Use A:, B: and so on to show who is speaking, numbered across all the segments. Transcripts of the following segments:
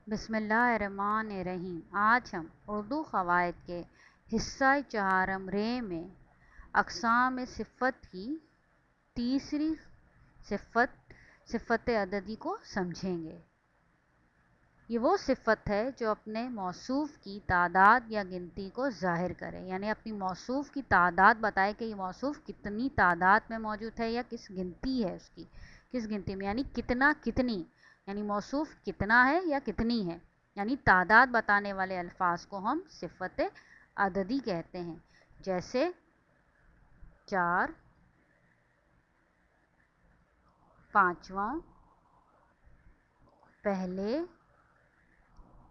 A: बिस्मिल्लाहिर्रहमानिर्रहीम। आज हम उर्दू क़वायद के हिस्सा चहारम रे में अक़साम सिफ़त की तीसरी सिफ़त अददी को समझेंगे। ये वो सिफ़त है जो अपने मौसूफ़ की तादाद या गिनती को ज़ाहिर करे, यानी अपनी मौसूफ़ की तादाद बताए कि ये मौसूफ़ कितनी तादाद में मौजूद है या किस गिनती है, उसकी किस गिनती में, यानी कितना कितनी, यानी मौसूफ़ कितना है या कितनी है, यानी तादाद बताने वाले अल्फाज को हम सिफ़त अददी कहते हैं। जैसे 4, 5वां, पहले,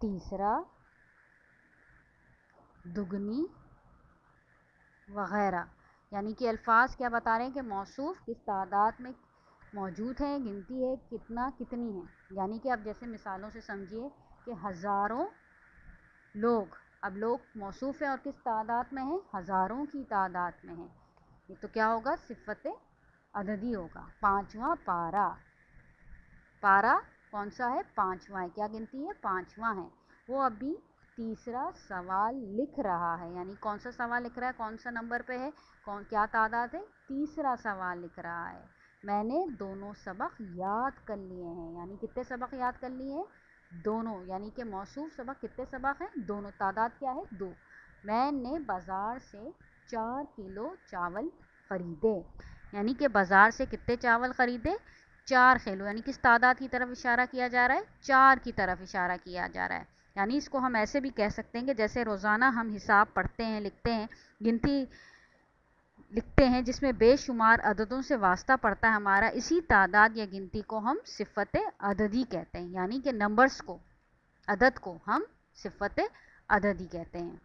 A: तीसरा, दुगनी वगैरह। यानी कि अल्फाज क्या बता रहे हैं कि मौसूफ़ किस तादाद में मौजूद है, गिनती है कितना कितनी है। यानी कि अब जैसे मिसालों से समझिए कि हज़ारों लोग, अब लोग मौसूफ़ है और किस तादाद में है, हज़ारों की तादाद में है। ये तो क्या होगा, सिफ़त अददी होगा। 5वां पारा, पारा कौन सा है, 5वां है, क्या गिनती है, 5वां है। वो अभी तीसरा सवाल लिख रहा है, यानी कौन सा सवाल लिख रहा है, कौन सा नंबर पे है, क्या तादाद है, तीसरा सवाल लिख रहा है। मैंने दोनों सबक याद कर लिए हैं, यानी कितने सबक याद कर लिए हैं, दोनों, यानी कि मौसूफ़ सबक कितने सबक हैं, दोनों। तादाद क्या है, 2। मैंने बाज़ार से 4 किलो चावल ख़रीदे, यानी कि बाज़ार से कितने चावल ख़रीदे, 4 किलो, यानी किस तादाद की तरफ इशारा किया जा रहा है, 4 की तरफ इशारा किया जा रहा है। यानी इसको हम ऐसे भी कह सकते हैं कि जैसे रोज़ाना हम हिसाब पढ़ते हैं, लिखते हैं, गिनती लिखते हैं जिसमें बेशुमार अददों से वास्ता पड़ता है हमारा, इसी तादाद या गिनती को हम सिफ़त अददी कहते हैं। यानी कि नंबर्स को, अदद को हम सिफ़त अददी कहते हैं।